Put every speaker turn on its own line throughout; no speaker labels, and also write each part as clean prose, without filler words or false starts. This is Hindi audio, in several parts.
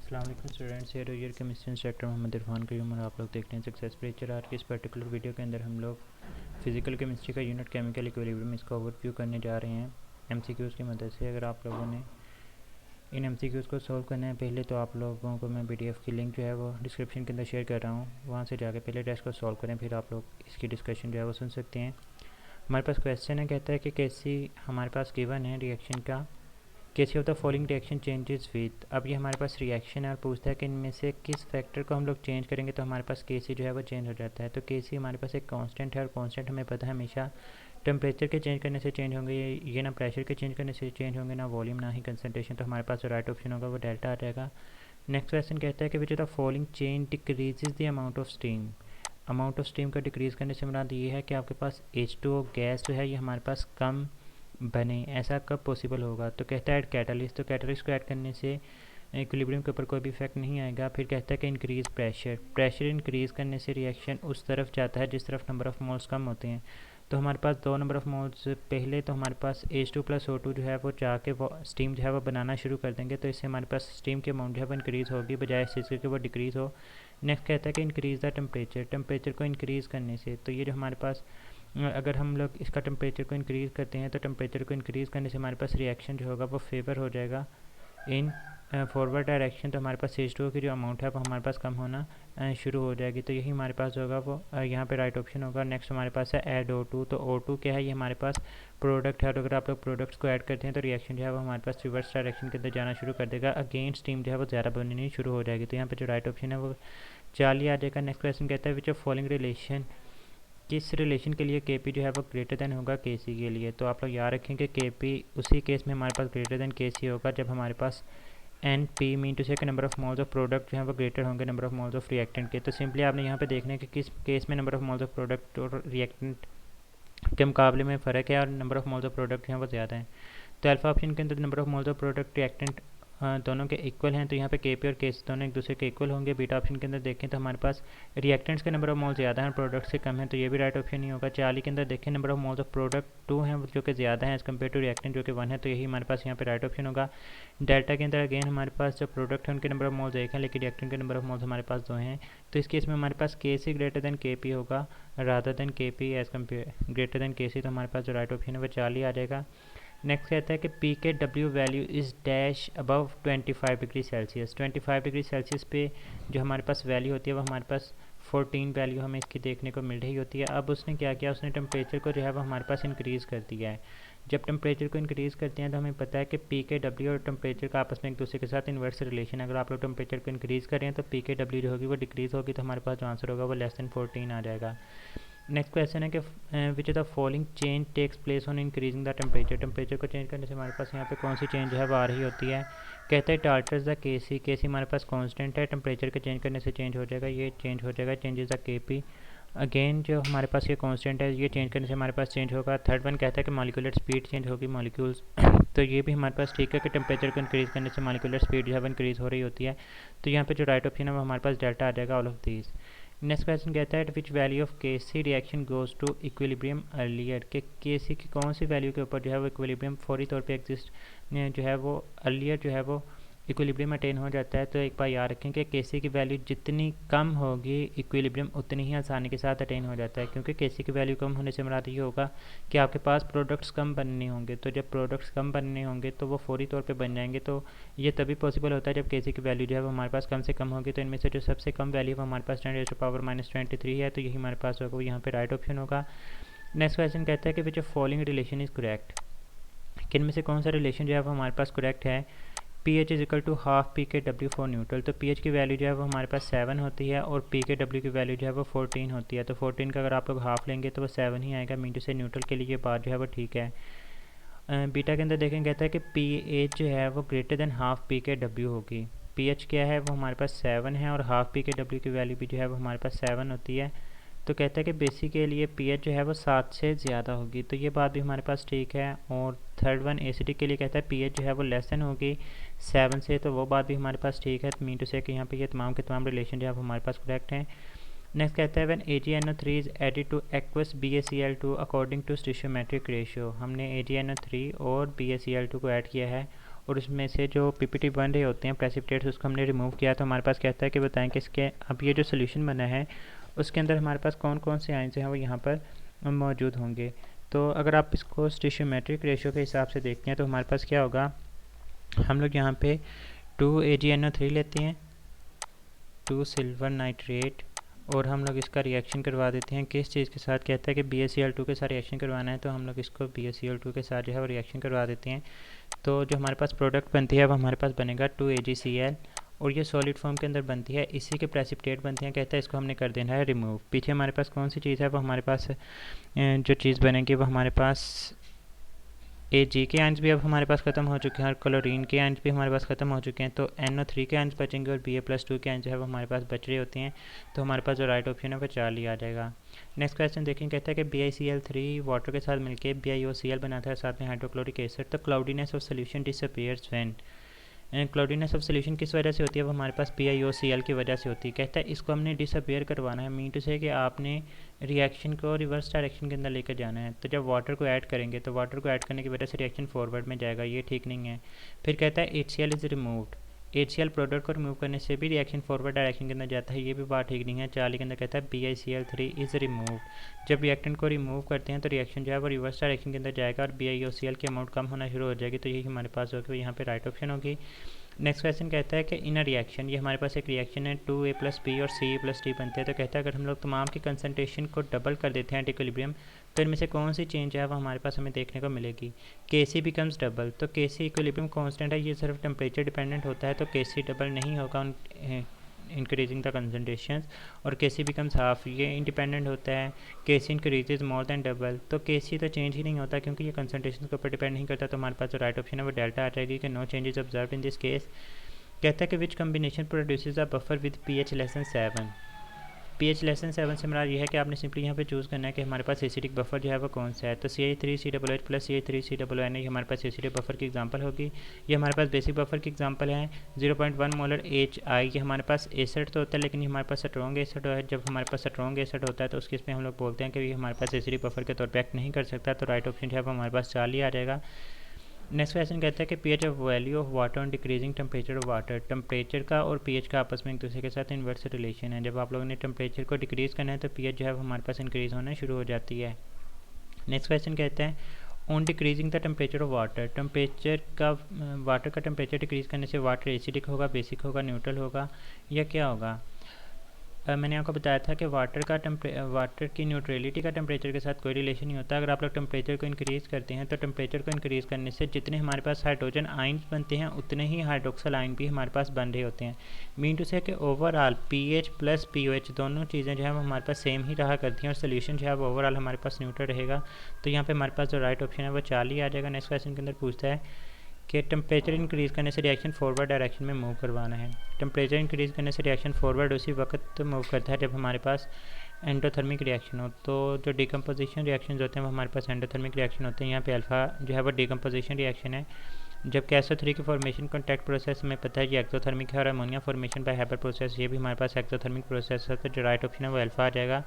अस्सलाम वालेकुम students, here your chemistry instructor Mohammed Irfan Karim और आप लोग देख रहे हैं सक्सेस प्रेचर। आज की इस पर्टिकुलर वीडियो के अंदर हम लोग फिजिकल केमिस्ट्री का यूनिट केमिकल इक्विलिब्रियम इसका ओवरव्यू करने जा रहे हैं एमसीक्यूज़ की मदद से। अगर आप लोगों ने इन एमसीक्यूज़ को सॉल्व करना है पहले, तो आप लोगों को मैं पीडीएफ की लिंक जो है वो डिस्क्रिप्शन के अंदर शेयर कर रहा हूँ, वहाँ से जाकर पहले टेस्ट को सॉल्व करें, फिर आप लोग इसकी डिस्कशन जो है वो सुन सकते हैं। हमारे पास क्वेश्चन है, कहता है कि कैसी हमारे पास गिवन है रिएक्शन का, K C of the following reaction changes with. अब ये हमारे पास रिएक्शन है और पूछता है कि इनमें से किस फैक्टर को हम लोग चेंज करेंगे तो हमारे पास केसी जो है वो चेंज हो जाता है। तो केसी हमारे पास एक कांस्टेंट है और कांस्टेंट हमें पता है हमेशा टेम्परेचर के चेंज करने से चेंज होंगे, ये ना प्रेशर के चेंज करने से चेंज होंगे, ना वॉल्यूम ना ही कंसनट्रेशन। तो हमारे पास जो राइट ऑप्शन होगा वो डेल्टा आ जाएगा। नेक्स्ट क्वेश्चन कहता है कि which of the following change decreases the amount of steam. Amount of steam का डिक्रीज़ करने से मुराद ये है कि आपके पास H2O गैस जो है ये हमारे पास कम बने। ऐसा कब पॉसिबल होगा? तो कहता है ऐड कैटलिस्ट। तो कैटलिस्ट को ऐड करने से इक्विलिब्रियम के ऊपर कोई भी इफेक्ट नहीं आएगा। फिर कहता है कि इंक्रीज़ प्रेशर। प्रेशर इंक्रीज़ करने से रिएक्शन उस तरफ जाता है जिस तरफ नंबर ऑफ़ मोल्स कम होते हैं। तो हमारे पास दो नंबर ऑफ़ मोल्स, पहले तो हमारे पास H2 + O2 जो है वो जाके वो स्टीम जो है वो बनाना शुरू कर देंगे, तो इससे हमारे पास स्टीम की अमाउंट जो है वो इंक्रीज़ होगी बजाय इस चीज़ के वो डिक्रीज़ हो। नेक्स्ट कहता है कि इंक्रीज़ द टेम्परेचर। टेम्परेचर को इंक्रीज़ करने से, तो ये जो हमारे पास अगर हम लोग इसका टेम्परेचर को इंक्रीज़ करते हैं तो टेम्परेचर को इंक्रीज़ करने से हमारे पास रिएक्शन जो होगा वो फेवर हो जाएगा इन फॉरवर्ड डायरेक्शन। तो हमारे पास H2O की जो अमाउंट है वो हमारे पास कम होना शुरू हो जाएगी। तो यही हमारे पास होगा वो यहाँ पे राइट ऑप्शन होगा। नेक्स्ट हमारे पास है ऐड O2। तो O2 क्या है? ये हमारे पास प्रोडक्ट है और अगर आप लोग प्रोडक्ट्स को ऐड करते हैं तो रिएक्शन जो है वो हमारे पास रिवर्स डायरेक्शन के अंदर जाना शुरू कर देगा, अगेन स्टीम जो है वो ज़्यादा बननी शुरू हो जाएगी। तो यहाँ पर जो राइट ऑप्शन है वो 40 आ जाएगा। नेक्स्ट क्वेश्चन कहता है विच ऑफ फॉलोइंग रिलेशन, किस रिलेशन के लिए Kp जो है वो ग्रेटर देन होगा Kc के लिए। तो आप लोग याद रखें कि Kp उसी केस में हमारे पास ग्रेटर देन Kc होगा जब हमारे पास NP मीन टू से कि number of moles of product जो है वो ग्रेटर होंगे number of moles of reactant के। तो सिंपली आपने यहाँ पे देखना है कि किस केस में number of moles of product और रिएक्टेंट के मुकाबले में फ़र्क है और number of moles of product जो है वो ज़्यादा है। तो अल्फा ऑप्शन के अंदर number of moles of product reactant दोनों के इक्वल हैं, तो यहाँ पे Kp और Kc दोनों एक दूसरे के इक्वल होंगे। बीटा ऑप्शन के अंदर देखें तो हमारे पास रिएक्टेंट्स के नंबर ऑफ मोल ज़्यादा हैं, प्रोडक्ट से कम है, तो ये भी राइट ऑप्शन ही होगा। 40 के अंदर देखें number of moles of product 2 हैं जो कि ज़्यादा है एज़ कम्पेयर टू रिएक्टेंट जो कि 1 है, तो यही हमारे पास यहाँ पे राइट ऑप्शन होगा। डेल्टा के अंदर अगेन हमारे पास जो प्रोडक्ट है उनके नंबर ऑफ मोल्स एक हैं लेकिन रिएक्टेंट के नंबर ऑफ मोल्स हमारे पास 2 हैं, तो इस केस में हमारे पास Kc ग्रेटर देन Kp होगा rather than Kp as compare greater than Kc। तो हमारे पास जो राइट ऑप्शन है वो 40 आ जाएगा। नेक्स्ट कहता है कि pKw value is dash above 25 degree Celsius. 25 degree Celsius पे जो हमारे पास वैल्यू होती है वो हमारे पास 14 वैल्यू हमें इसकी देखने को मिल रही होती है। अब उसने क्या किया, उसने टेम्परेचर को जो है वो हमारे पास इंक्रीज़ कर दिया है। जब टेम्परेचर को इंक्रीज़ करते हैं तो हमें पता है कि pKw और टेम्परेचर का आपस में एक दूसरे के साथ इन्वर्स रिलेशन है। अगर आप लोग टेम्परेचर को इंक्रीज़ करें तो pKw जो होगी वो डिक्रीज़ होगी, तो हमारे पास जो आंसर होगा वो लेस दैन 14 आ जाएगा। नेक्स्ट क्वेश्चन है कि which of the following change takes place on increasing the temperature. Temperature को चेंज करने से हमारे पास यहाँ पे कौन सी चेंज है वो आ रही होती है। कहता है टाल्टर्स द Kc। Kc हमारे पास कांस्टेंट है, टेम्परेचर के चेंज करने से चेंज हो जाएगा, ये चेंज हो जाएगा, चेंजेस द Kp। अगेन जो हमारे पास ये कांस्टेंट है ये चेंज करने से हमारे पास चेंज होगा। थर्ड वन कहता है कि मॉलिक्यूलर स्पीड चेंज होगी मॉलिक्यूल्स तो ये भी हमारे पास ठीक है कि टेम्परेचर को इंक्रीज़ करने से मॉलिक्यूलर स्पीड जो है वो इंक्रीज़ हो रही होती है। तो यहाँ पे जो राइट ऑप्शन है वो हमारे पास डेल्टा आ जाएगा, all of these. Next question कहता है which value of Kc reaction goes to equilibrium earlier, के Kc की कौन सी वैल्यू के ऊपर जो है वो इक्विलिब्रियम फौरी तौर पे एग्जिस्ट जो है वो अर्लियर जो है वो इक्विलिब्रियम अटेन हो जाता है। तो एक बार याद रखें कि Kc की वैल्यू जितनी कम होगी इक्विलिब्रियम उतनी ही आसानी के साथ अटेन हो जाता है, क्योंकि Kc की वैल्यू कम होने से मुराद ये होगा कि आपके पास प्रोडक्ट्स कम बनने होंगे। तो जब प्रोडक्ट्स कम बनने होंगे तो वो फौरी तौर पे बन जाएंगे, तो ये तभी पॉसिबल होता है जब Kc की वैल्यू जो है वो हमारे पास कम से कम होगी। तो इनमें से जो सबसे कम वैल्यू वो हमारे पास 10⁻³ है, तो यही हमारे पास होगा, वो यहाँ पर राइट ऑप्शन होगा। नेक्स्ट क्वेश्चन कहता है कि which of following relation is correct, किन में से कौन सा रिलेशन जो है वो हमारे पास करेक्ट है। pH is equal to half pKw for neutral. तो pH की वैल्यू जो है वो हमारे पास 7 होती है और pKw की वैल्यू जो है वो 14 होती है। तो 14 का अगर आप लोग हाफ लेंगे तो वो 7 ही आएगा, मीन टू से न्यूट्रल के लिए ये बात जो है वो ठीक है। बीटा के अंदर देखें कहता है कि pH जो है वो ग्रेटर देन हाफ pKw होगी। pH क्या है वो हमारे पास 7 है और हाफ pKw की वैल्यू भी जो है वो हमारे पास 7 होती है। तो कहता है कि बेसिक के लिए pH जो है वो 7 से ज़्यादा होगी, तो ये बात भी हमारे पास ठीक है। और थर्ड वन एसिडिक के लिए कहता है pH जो है वो लेस देन होगी 7 से, तो वो बात भी हमारे पास ठीक है। मीन टू से कि यहाँ पे ये तमाम के तमाम रिलेशन जो है वो हमारे पास करेक्ट हैं। नेक्स्ट कहता है when AgNO3 is added to aqueous BaCl2 according to stoichiometric ratio. हमने AgNO3 और BaCl2 को ऐड किया है और उसमें से जो पीपीटी बन रहे होते हैं प्रेसिपिटेट्स उसको हमने रिमूव किया। तो हमारे पास कहता है कि बताएं कि इसके अब ये जो सोल्यूशन बना है उसके अंदर हमारे पास कौन कौन से आयन्स हैं वो यहाँ पर मौजूद होंगे। तो अगर आप इसको स्टिशियोमेट्रिक रेशियो के हिसाब से देखते हैं तो हमारे पास क्या होगा, हम लोग यहाँ पे 2AgNO3 लेते हैं, 2 सिल्वर नाइट्रेट, और हम लोग इसका रिएक्शन करवा देते हैं किस चीज़ के साथ, कहता है कि BaCl2 के साथ रिएक्शन करवाना है, तो हम लोग इसको BaCl2 के साथ जो है वो रिएक्शन करवा देते हैं। तो जो हमारे पास प्रोडक्ट बनती है वो हमारे पास बनेगा 2AgCl, और ये सॉलिड फॉर्म के अंदर बनती है, इसी के प्रेसिपिटेट बनते हैं। कहता है इसको हमने कर देना है रिमूव। पीछे हमारे पास कौन सी चीज़ है, वो हमारे पास जो चीज़ बनेगी वो हमारे पास Ag के आयन्स भी अब हमारे पास ख़त्म हो चुके हैं और क्लोरीन के आयन्स भी हमारे पास ख़त्म हो चुके हैं। तो NO3 के आयन्स बचेंगे और Ba+2 के आयन्स जो है वो हमारे पास बच रहे होते हैं। तो हमारे पास जो राइट ऑप्शन है वो 4 ही आ जाएगा। नेक्स्ट क्वेश्चन देखें, कहता है कि BiCl3 वाटर के साथ मिलकर BiOCl बनाता है, साथ में हाइड्रोक्लोरिक एसिड। तो cloudiness of solution disappears when, cloudiness of solution किस वजह से होती है, वो हमारे पास BiOCl की वजह से होती है। कहता है इसको हमने डिसअपीयर करवाना है, मीन टू से कि आपने रिएक्शन को रिवर्स डायरेक्शन के अंदर लेकर जाना है। तो जब वाटर को ऐड करेंगे तो वाटर को ऐड करने की वजह से रिएक्शन फॉरवर्ड में जाएगा, ये ठीक नहीं है। फिर कहता है HCl is removed, HCl product को रिमूव करने से भी रिएक्शन फॉरवर्ड डायरेक्शन के अंदर जाता है, ये भी बात ठीक नहीं है। 4 के अंदर कहता है BiCl3 इज़ रिमूव्ड, जब रिएक्टेंट को रिमूव करते हैं तो रिएक्शन जो है वो रिवर्स डायरेक्शन के अंदर जाएगा और BiOCl की अमाउंट कम होना शुरू हो जाएगी। तो यही हमारे पास होगी, यहाँ पे राइट ऑप्शन होगी। नेक्स्ट क्वेश्चन कहता है कि इन अ रिएक्शन, ये हमारे पास एक रिएक्शन है 2A+B और CE+D बनते हैं। तो कहता है अगर हम लोग तमाम की कंसनट्रेशन को डबल कर देते हैं एट इक्विलिब्रियम, तो इनमें से कौन सी चेंज है वो हमारे पास हमें देखने को मिलेगी। Kc बिकम्स डबल, तो Kc इक्विलिब्रियम कांस्टेंट है, ये सिर्फ टेम्परेचर डिपेंडेंट होता है, तो Kc डबल नहीं होगा इंक्रीजिंग द कंसनट्रेशन, और Kc बिकम्स हाफ, ये इंडिपेंडेंट होता है, Kc increases more than double. तो Kc तो चेंज ही नहीं होता क्योंकि ये कंसनट्रेशन के ऊपर डिपेंड नहीं करता। तो हमारे पास जो राइट ऑप्शन है वो डेल्टा आ जाएगी कि no changes observe in this case. कहता है कि which combination produces a buffer with pH <7। pH <7 से हमारा ये है कि आपने सिंपली यहाँ पे चूज़ करना है कि हमारे पास एसिडिक बफर जो है वो कौन सा है। तो CH3COOH प्लस CH3COON ये हमारे पास एसिडिक बफर की एग्जांपल होगी। ये हमारे पास बेसिक बफर की एग्जांपल है। 0.1 मोलर HI, ये हमारे पास एसिड तो होता है लेकिन ये हमारे पास स्ट्रॉन्ग एसिड है। जब हमारे पास स्ट्रॉन्ग एसिड होता है तो उसके इसमें हम लोग बोलते हैं कि ये हमारे पास एसिडिक बफर के तौर पर एक्ट नहीं कर सकता। तो राइट ऑप्शन जो है वो हमारे पास 4 ही आ जाएगा। नेक्स्ट क्वेश्चन कहता है कि pH of value of water on decreasing temperature of water, temperature का और pH का आपस में एक दूसरे के साथ इन्वर्स रिलेशन है। जब आप लोगों ने टेम्परेचर को डिक्रीज़ करना है तो pH जो है वो हमारे पास इंक्रीज़ होना शुरू हो जाती है। नेक्स्ट क्वेश्चन कहता है on decreasing the temperature of water, temperature का वाटर का टेम्परेचर डिक्रीज़ करने से वाटर एसिडिक होगा, बेसिक होगा, न्यूट्रल होगा या क्या होगा। मैंने आपको बताया था कि वाटर की न्यूट्रलिटी का टेम्परेचर के साथ कोई रिलेशन नहीं होता। अगर आप लोग टेम्परेचर को इंक्रीज़ करते हैं तो टेम्परेचर को इंक्रीज़ करने से जितने हमारे पास हाइड्रोजन आयन्स बनते हैं उतने ही हाइड्रोक्सल आयन भी हमारे पास बन रहे होते हैं। मीन टू से कि ओवरऑल pH प्लस pOH दोनों चीज़ें जो है वो हमारे पास सेम ही रहा करती हैं और सोल्यूशन जो है वो ओवरऑल हमारे पास न्यूट्रल रहेगा। तो यहाँ पर हमारे पास जो राइट ऑप्शन है वो 4 ही आ जाएगा। नेक्स्ट क्वेश्चन के अंदर पूछता है कि टेम्परेचर इंक्रीज़ करने से रिएक्शन फॉरवर्ड डायरेक्शन में मूव करवाना है। टेम्परेचर इंक्रीज़ करने से रिएक्शन फॉरवर्ड उसी वक्त मूव करता है जब हमारे पास एंडोथर्मिक रिएक्शन हो। तो जो डिकम्पोजिशन रिएक्शन होते हैं वो हमारे पास एंडोथर्मिक रिएक्शन होते हैं। यहाँ पे अल्फ़ा जो है वो डिकम्पोजिशन रिएक्शन है। जबकि SO3 की फॉर्मेशन कॉन्टैक्ट प्रोसेस हमें पता है कि एक्सोथर्मिक है, और ammonia formation by hyper process ये भी हमारे पास एक्सोथर्मिक प्रोसेस है। तो जो राइट ऑप्शन है वो अल्फ़ा आ जाएगा।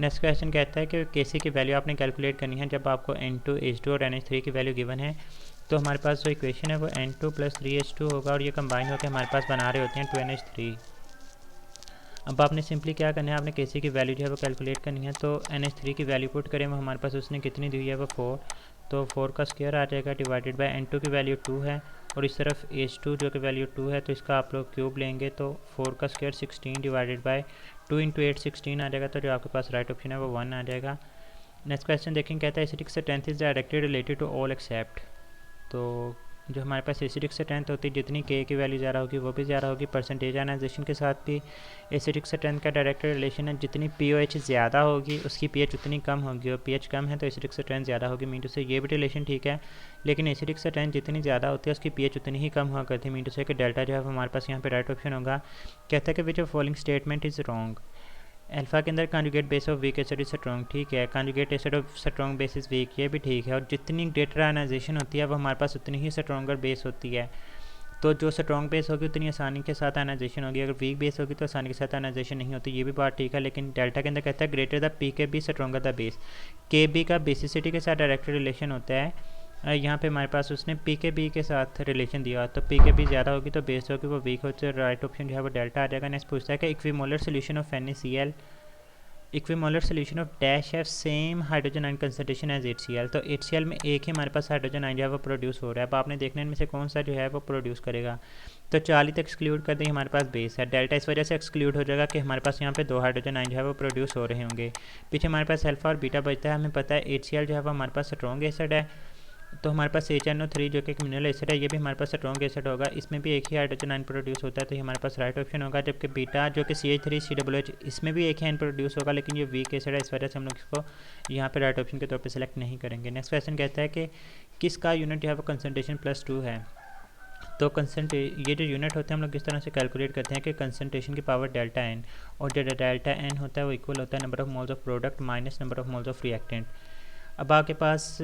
नेक्स्ट क्वेश्चन कहता है कि Kc की वैल्यू आपने कैलकुलेट करनी है जब आपको N2H2 और NH3 की वैल्यू गिवन है। तो हमारे पास जो इक्वेशन है वो N2 + 3H2 होगा और ये कंबाइन होकर हमारे पास बना रहे होते हैं 2NH3। अब आपने सिंपली क्या करना है, आपने Kc की वैल्यू जो है वो कैलकुलेट करनी है। तो NH3 की वैल्यू पुट करें, वो हमारे पास उसने कितनी दी है वो 4, तो 4 का स्क्वायर आ जाएगा डिवाइडेड बाय N2 की वैल्यू 2 है और इस तरफ H2 जो कि वैल्यू 2 है, तो इसका आप लोग क्यूब लेंगे तो 4 का स्क्वायर 16 डिवाइडेड बाय 2 × 8 16 आ जाएगा। तो जो आपके पास राइट ऑप्शन है वो 1 आ जाएगा। नेक्स्ट क्वेश्चन देखें, कहता है acidic strength is directly related to all except. तो जो हमारे पास एसिडिक स्ट्रेंथ होती है जितनी K की वैल्यू ज़्यादा होगी वो भी ज़्यादा होगी। परसेंटेज आयनाइजेशन के साथ भी एसिडिक स्ट्रेंथ का डायरेक्ट रिलेशन है, जितनी pOH ज़्यादा होगी उसकी pH उतनी कम होगी और pH कम है तो एसिडिक स्ट्रेंथ ज़्यादा होगी। मीन टू से ये भी रिलेशन ठीक है, लेकिन एसिडिक स्ट्रेंथ जितनी ज़्यादा होती है उसकी pH उतनी ही कम हुआ करती है। मीन टू से कि डेल्टा जो है हमारे पास यहाँ पे राइट ऑप्शन होगा। कहता है कि which of following statement is wrong. Alpha के अंदर conjugate base of weak acid is strong, ठीक है। Conjugate acid of strong base is weak, ये भी ठीक है। और जितनी ग्रेटर आयनाइजेशन होती है वो हमारे पास उतनी ही स्ट्रॉन्गर बेस होती है। तो जो स्ट्रॉन्ग बेस होगी उतनी आसानी के साथ आयनाइजेशन होगी, अगर वीक बेस होगी तो आसानी के साथ आयनाइजेशन नहीं होती, ये भी बात ठीक है। लेकिन डेल्टा के अंदर कहता है ग्रेटर द पी के बी स्ट्रॉन्गर द बेस। के बी का बेसिसिटी के साथ डायरेक्ट रिलेशन होता है यहाँ पे हमारे पास उसने पी के बी के साथ रिलेशन दिया, तो पी के बी ज़्यादा होगी तो बेस होगी वो वीक होती है, राइट ऑप्शन जो है वो डेल्टा आ जाएगा। नेक्स्ट पूछता है कि equimolar solution of NaCl, equimolar solution of dash have same hydrogen ion concentration as HCl। तो HCl में एक ही हमारे पास हाइड्रोजन आयन जो है वो प्रोड्यूस हो रहा है। अब आपने देखना है इनमें से कौन सा जो है वो प्रोड्यूस करेगा। तो 40 तक एक्सक्लूड कर दें, हमारे पास बेस है, डेल्टा इस वजह से एक्सक्लूड हो जाएगा कि हमारे पास यहाँ पे 2 हाइड्रोजन आयन जो है वो प्रोड्यूस हो रहे होंगे। पीछे हमारे पास अल्फा और बीटा बचता है। हमें पता है HCl जो है वो हमारे पास स्ट्रॉन्ग एसिड है, तो हमारे पास HNO3 जो कि एक मिनरल एसिड है, ये भी हमारे पास स्ट्रॉन्ग एसिड होगा, इसमें भी एक ही हाइड्रोजन आयन प्रोड्यूस होता है, तो ये हमारे पास राइट ऑप्शन होगा। जबकि बीटा जो कि CH3COOH, इसमें भी एक ही आयन प्रोड्यूस होगा, लेकिन ये वीक एसिड है, इस वजह से हम लोग इसको यहाँ पे राइट ऑप्शन के तौर पे सिलेक्ट नहीं करेंगे। नेक्स्ट क्वेश्चन कहता है कि किसका यूनिट जो है वो कंसनट्रेशन +2 है। तो ये जो यूनिट होते हैं हम लोग किस तरह से कैलकुलेट करते हैं कि कंसनट्रेशन की पावर डेल्टा एन, और जो डेल्टा एन होता है वो इक्वल होता है number of moles of product minus number of moles of reactant. अब आपके पास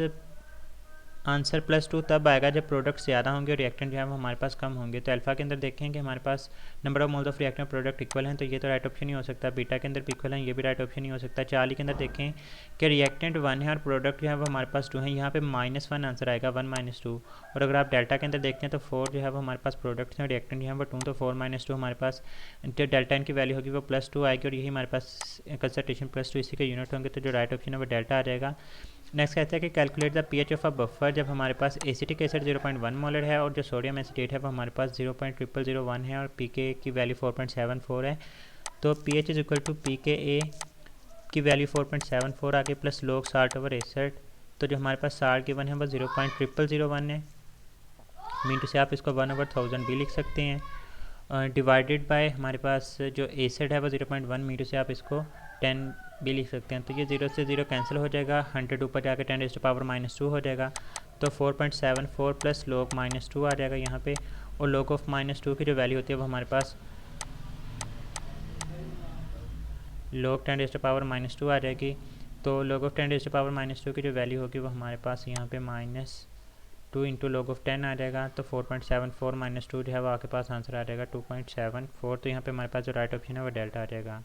आंसर +2 तब आएगा जब प्रोडक्ट ज़्यादा होंगे और रिएक्टेंट जो है वो हमारे पास कम होंगे। तो अल्फा के अंदर देखें कि हमारे पास number of moles of reactant product equal हैं, तो ये तो राइट ऑप्शन ही हो सकता है। बीटा के अंदर भी इक्वल हैं, ये भी राइट ऑप्शन ही हो सकता है। 40 के अंदर देखें कि रिएक्टेंट 1 है और प्रोडक्ट जो है वो हमारे पास 2 है, यहाँ पे -1 आंसर आएगा, 1 - 2। और अगर आप डेल्टा के अंदर देखते हैं तो 4 जो है वो हमारे पास प्रोडक्ट्स हैं और रिएक्टेंट जो है वो 2, तो 4 - 2 हमारे पास जो डेल्टा एन की वैल्यू होगी वो +2 आएगी, और यही हमारे पास कंसंट्रेशन +2 इसी के यूनिट होंगे, तो जो राइट ऑप्शन है वो डेल्टा आ जाएगा। नेक्स्ट कहता है कि calculate the pH of a buffer, जब हमारे पास एसिटिक एसिड 0.1 मोलर है और जो सोडियम एसिटेट है वो हमारे पास 0.0001 है और पीके की वैल्यू 4.74 है। तो pH is equal to PKA की वैल्यू 4.74 आ गई प्लस लोग साल्ट ओवर एसिड, तो जो हमारे पास साल्ट गिवन है वो 0.0001 है, मीन से आप इसको 1/1000 भी लिख सकते हैं, डिवाइडेड बाय हमारे पास जो एसिड है वो 0.1, मीन से आप इसको 10 भी लिख सकते हैं। तो ये 0 से 0 कैंसिल हो जाएगा, 100 ऊपर जाकर 10⁻⁻² हो जाएगा, तो 4.74 प्लस log -2 आ जाएगा यहाँ पे, और log ऑफ -2 की जो वैल्यू होती है वो हमारे पास log 10⁻⁻² आ जाएगी। तो log ऑफ 10⁻⁻² की जो वैल्यू होगी वो हमारे पास यहाँ पे -2 इंटू log ऑफ 10 आ जाएगा, तो 4.74 - 2 जो है वो आपके पास आंसर आ जाएगा 2.74। तो यहाँ पे हमारे पास जो राइट ऑप्शन है वो डेल्टा आ जाएगा।